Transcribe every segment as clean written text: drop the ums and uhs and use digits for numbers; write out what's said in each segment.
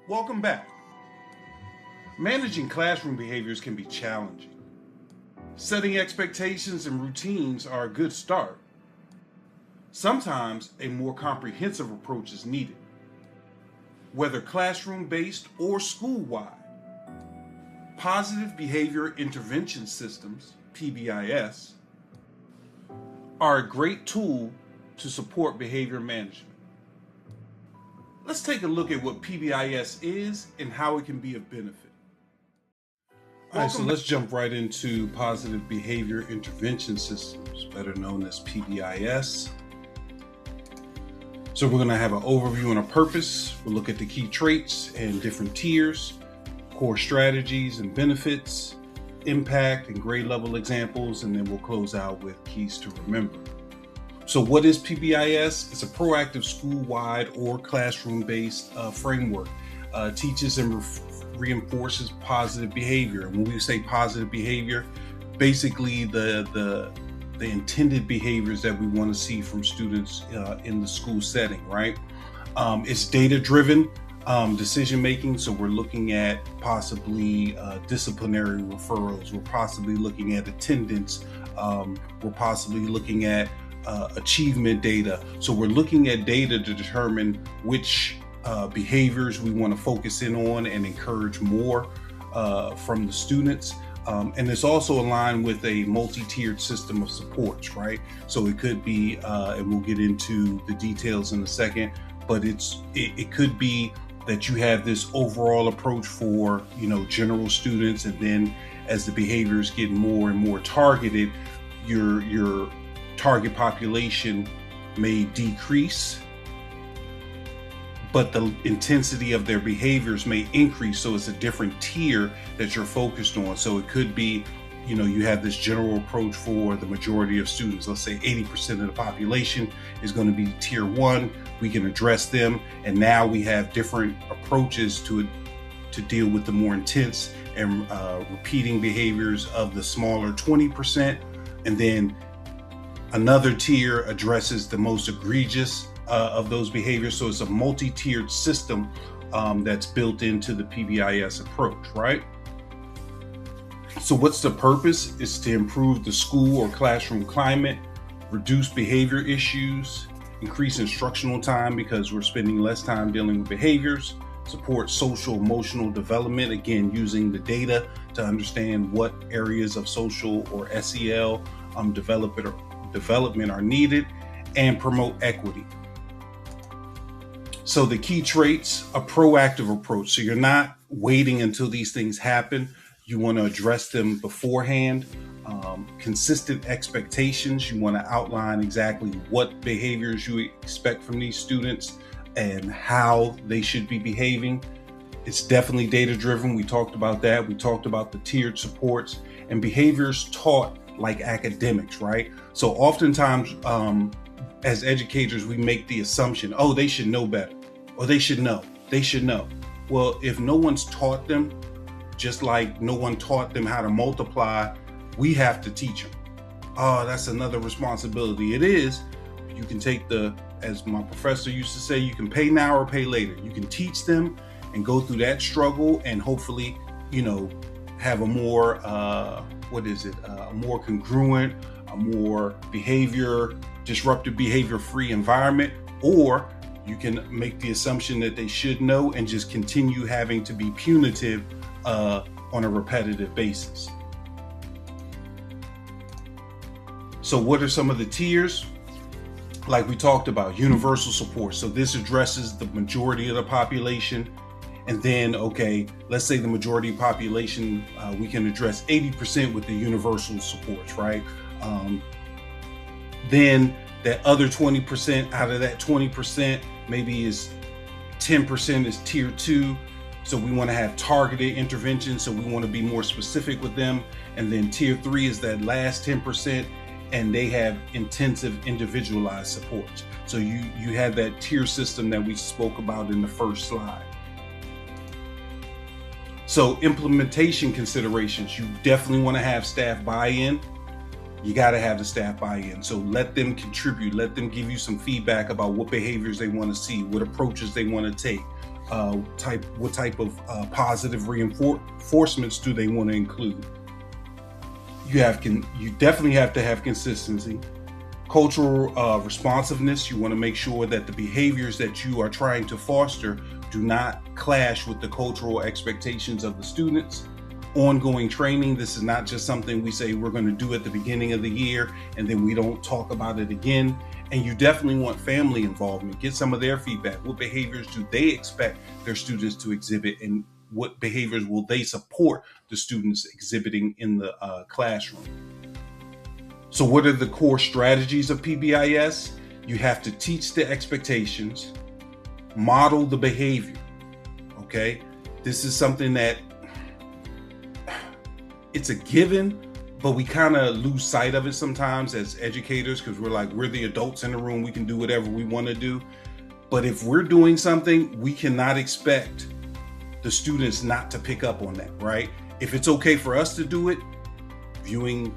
Welcome back. Managing classroom behaviors can be challenging. Setting expectations and routines are a good start. Sometimes a more comprehensive approach is needed. Whether classroom-based or school-wide, positive behavior intervention systems, PBIS, are a great tool to support behavior management. Let's take a look at what PBIS is and how it can be of benefit. All right, so let's jump right into positive behavior intervention systems, better known as PBIS. So we're going to have an overview and a purpose. We'll look at the key traits and different tiers, core strategies and benefits, impact and grade level examples, and then we'll close out with keys to remember. So what is PBIS? It's a proactive school-wide or classroom-based framework. Teaches and reinforces positive behavior. And when we say positive behavior, basically the intended behaviors that we want to see from students in the school setting, right? It's data-driven decision-making. So we're looking at possibly disciplinary referrals. We're possibly looking at attendance. We're possibly looking at achievement data. So we're looking at data to determine which behaviors we want to focus in on and encourage more from the students. And it's also aligned with a multi-tiered system of supports, right? So it could be, and we'll get into the details in a second, but it could be that you have this overall approach for, general students, and then as the behaviors get more and more targeted, your target population may decrease, but the intensity of their behaviors may increase. So it's a different tier that you're focused on. So it could be, you have this general approach for the majority of students. Let's say 80% of the population is going to be tier 1. We can address them. And now we have different approaches to deal with the more intense and repeating behaviors of the smaller 20%. And then another tier addresses the most egregious of those behaviors. So it's a multi-tiered system that's built into the PBIS approach, right? So what's the purpose? It's to improve the school or classroom climate, reduce behavior issues, increase instructional time because we're spending less time dealing with behaviors, support social emotional development, again, using the data to understand what areas of social or SEL development are needed, and promote equity. So the key traits, a proactive approach. So you're not waiting until these things happen. You want to address them beforehand. Consistent expectations. You want to outline exactly what behaviors you expect from these students and how they should be behaving. It's definitely data-driven. We talked about that. We talked about the tiered supports and behaviors taught like academics, right? So oftentimes, as educators, we make the assumption, oh, they should know better, or they should know. Well, if no one's taught them, just like no one taught them how to multiply, we have to teach them. Oh, that's another responsibility. It is. You can take as my professor used to say, you can pay now or pay later. You can teach them and go through that struggle and hopefully, have a more, a more congruent, a more disruptive behavior-free environment, or you can make the assumption that they should know and just continue having to be punitive on a repetitive basis. So what are some of the tiers? Like we talked about, universal support. So this addresses the majority of the population. And then, okay, let's say the majority population, we can address 80% with the universal supports, right? Then that other 20%, out of that 20%, maybe is 10% is tier 2. So we want to have targeted interventions. So we want to be more specific with them. And then tier 3 is that last 10%, and they have intensive individualized supports. So you have that tier system that we spoke about in the first slide. So implementation considerations, you definitely want to have staff buy-in. You got to have the staff buy-in. So let them contribute, let them give you some feedback about what behaviors they want to see, what approaches they want to take. what type of positive reinforcements do they want to include. You definitely have to have consistency. Cultural responsiveness. You want to make sure that the behaviors that you are trying to foster do not clash with the cultural expectations of the students. Ongoing training. This is not just something we say we're going to do at the beginning of the year and then we don't talk about it again. And you definitely want family involvement. Get some of their feedback. What behaviors do they expect their students to exhibit, and what behaviors will they support the students exhibiting in the classroom? So what are the core strategies of PBIS? You have to teach the expectations, model the behavior, okay? This is something that it's a given, but we kind of lose sight of it sometimes as educators because we're the adults in the room. We can do whatever we want to do. But if we're doing something, we cannot expect the students not to pick up on that, right? If it's okay for us to do it, viewing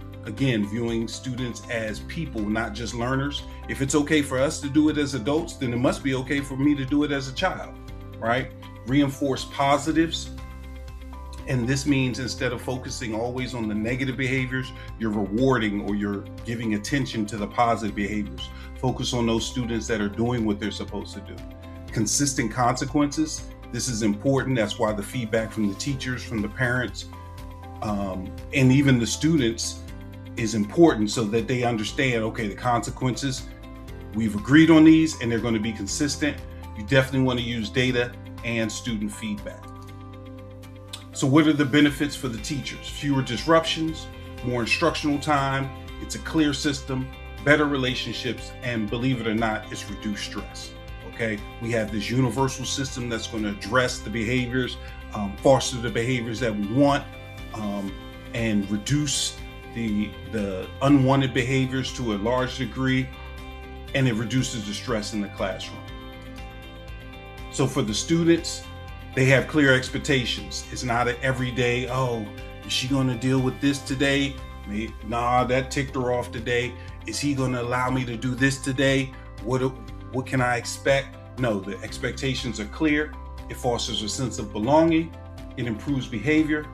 students as people, not just learners. If it's okay for us to do it as adults, then it must be okay for me to do it as a child, right? Reinforce positives. And this means instead of focusing always on the negative behaviors, you're rewarding or you're giving attention to the positive behaviors. Focus on those students that are doing what they're supposed to do. Consistent consequences. This is important. That's why the feedback from the teachers, from the parents, and even the students is important so that they understand, okay, the consequences, we've agreed on these and they're going to be consistent. You definitely want to use data and student feedback. So what are the benefits for the teachers? Fewer disruptions, more instructional time, it's a clear system, better relationships, and believe it or not, it's reduced stress. Okay, we have this universal system that's going to address the behaviors, foster the behaviors that we want, and reduce the unwanted behaviors to a large degree, and it reduces the stress in the classroom. So for the students, they have clear expectations. It's not an everyday, oh, is she going to deal with this today? Nah, that ticked her off today. Is he going to allow me to do this today? What can I expect? No, the expectations are clear. It fosters a sense of belonging. It improves behavior.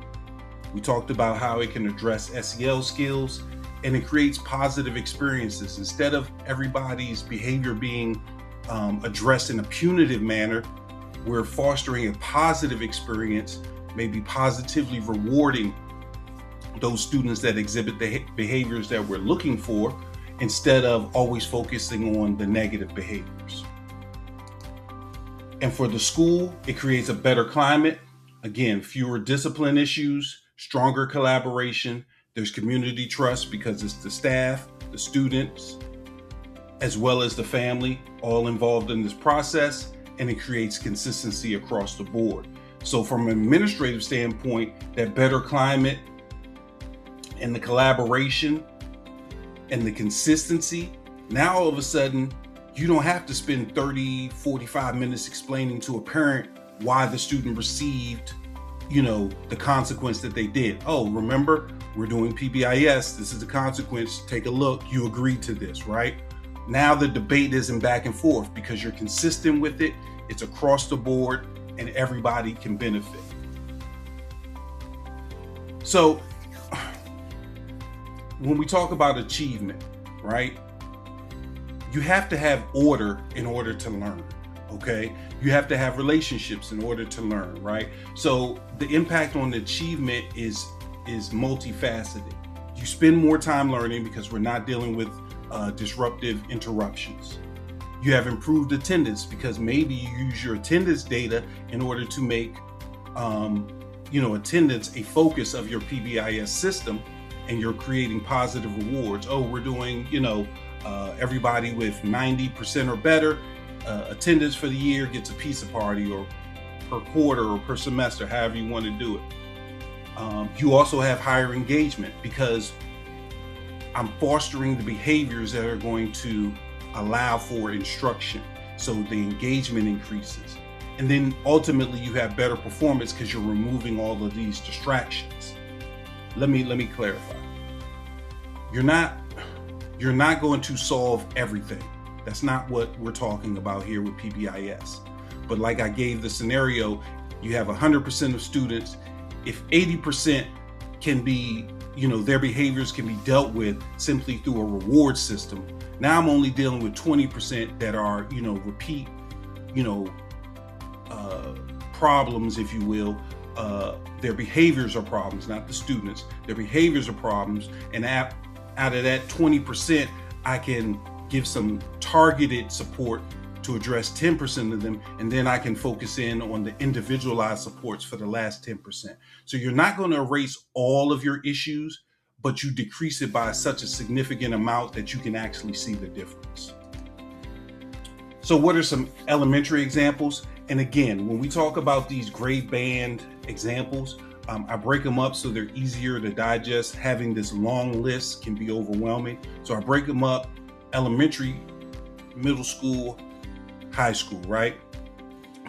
We talked about how it can address SEL skills, and it creates positive experiences. Instead of everybody's behavior being addressed in a punitive manner, we're fostering a positive experience, maybe positively rewarding those students that exhibit the behaviors that we're looking for, instead of always focusing on the negative behaviors. And for the school, it creates a better climate. Again, fewer discipline issues, stronger collaboration. There's community trust because it's the staff, the students, as well as the family, all involved in this process, and it creates consistency across the board. So from an administrative standpoint, that better climate and the collaboration and the consistency, now all of a sudden, you don't have to spend 30, 45 minutes explaining to a parent why the student received, the consequence that they did. Oh, remember, we're doing PBIS. This is the consequence. Take a look. You agreed to this, right? Now the debate isn't back and forth because you're consistent with it. It's across the board and everybody can benefit. So when we talk about achievement, right? You have to have order in order to learn, okay? You have to have relationships in order to learn, right? So the impact on the achievement is multifaceted. You spend more time learning because we're not dealing with disruptive interruptions. You have improved attendance because maybe you use your attendance data in order to make attendance a focus of your PBIS system, and you're creating positive rewards. Oh, we're doing, everybody with 90% or better attendance for the year gets a pizza party, or per quarter or per semester, however you want to do it. You also have higher engagement because I'm fostering the behaviors that are going to allow for instruction. So the engagement increases. And then ultimately you have better performance because you're removing all of these distractions. Let me clarify. You're not going to solve everything. That's not what we're talking about here with PBIS. But like I gave the scenario, you have 100% of students. If 80% can be, their behaviors can be dealt with simply through a reward system, now I'm only dealing with 20% that are, repeat, problems, if you will. Their behaviors are problems, not the students. Their behaviors are problems. And out of that 20%, I can give some targeted support to address 10% of them, and then I can focus in on the individualized supports for the last 10%. So you're not going to erase all of your issues, but you decrease it by such a significant amount that you can actually see the difference. So what are some elementary examples? And again, when we talk about these grade band examples, I break them up so they're easier to digest. Having this long list can be overwhelming. So I break them up: elementary, middle school, high school, right?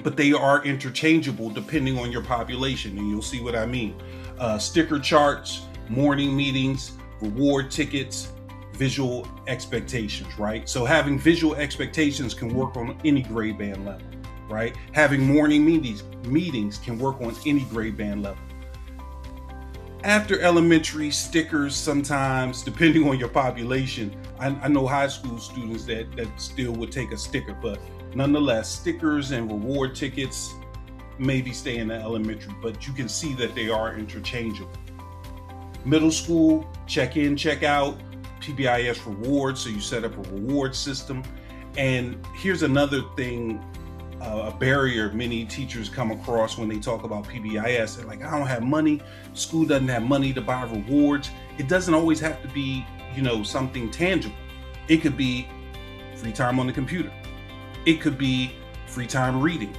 But they are interchangeable depending on your population, and you'll see what I mean. Sticker charts, morning meetings, reward tickets, visual expectations, right? So having visual expectations can work on any grade band level, right? Having morning meetings can work on any grade band level. After elementary, stickers sometimes, depending on your population. I know high school students that still would take a sticker, but nonetheless, stickers and reward tickets maybe stay in the elementary, but you can see that they are interchangeable. Middle school, check in, check out, PBIS rewards, so you set up a reward system. And here's another thing, a barrier many teachers come across when they talk about PBIS. They're like, I don't have money, school doesn't have money to buy rewards. It doesn't always have to be, something tangible. It could be free time on the computer. It could be free time reading.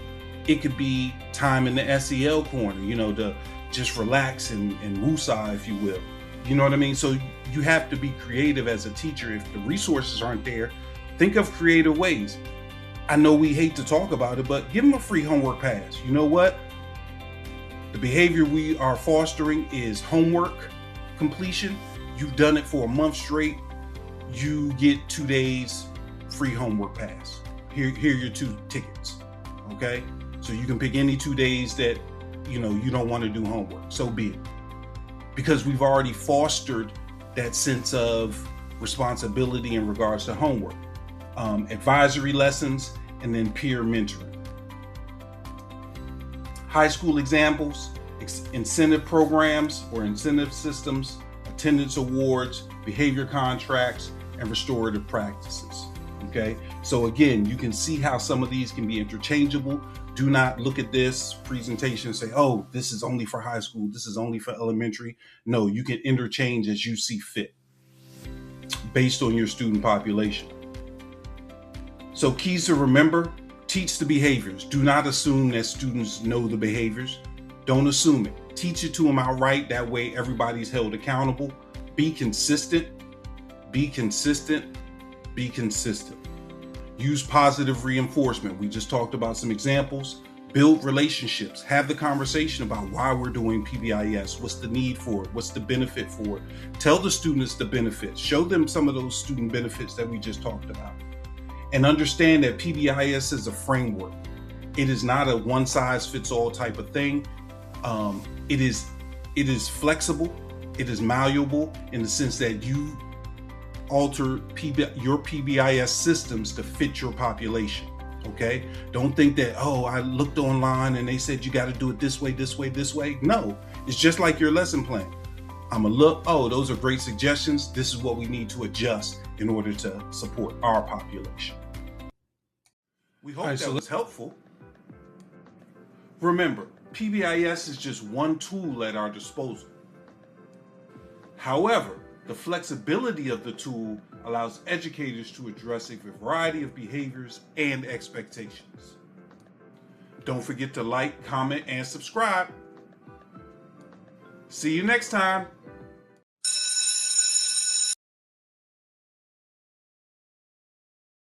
It could be time in the SEL corner, to just relax and woosah, if you will. You know what I mean? So you have to be creative as a teacher. If the resources aren't there, think of creative ways. I know we hate to talk about it, but give them a free homework pass. You know what? The behavior we are fostering is homework completion. You've done it for a month straight. You get 2 days free homework pass. Here are your 2 tickets. Okay? So you can pick any 2 days that, you don't want to do homework. So be it. Because we've already fostered that sense of responsibility in regards to homework. Advisory lessons, and then peer mentoring. High school examples: incentive programs or incentive systems, attendance awards, behavior contracts, and restorative practices. Okay, so again, you can see how some of these can be interchangeable. Do not look at this presentation and say, oh, this is only for high school, this is only for elementary. No, you can interchange as you see fit based on your student population. So keys to remember: teach the behaviors. Do not assume that students know the behaviors. Don't assume it. Teach it to them outright. That way everybody's held accountable. Be consistent. Be consistent. Be consistent. Use positive reinforcement. We just talked about some examples. Build relationships. Have the conversation about why we're doing PBIS. What's the need for it? What's the benefit for it? Tell the students the benefits. Show them some of those student benefits that we just talked about. And understand that PBIS is a framework. It is not a one-size-fits-all type of thing. It is flexible. It is malleable in the sense that you alter your PBIS systems to fit your population. Okay? Don't think that, oh, I looked online and they said you got to do it this way, this way, this way. No, it's just like your lesson plan. I'm gonna look, oh, those are great suggestions. This is what we need to adjust in order to support our population. We hope that was helpful. Remember, PBIS is just one tool at our disposal. However, the flexibility of the tool allows educators to address a variety of behaviors and expectations. Don't forget to like, comment, and subscribe. See you next time.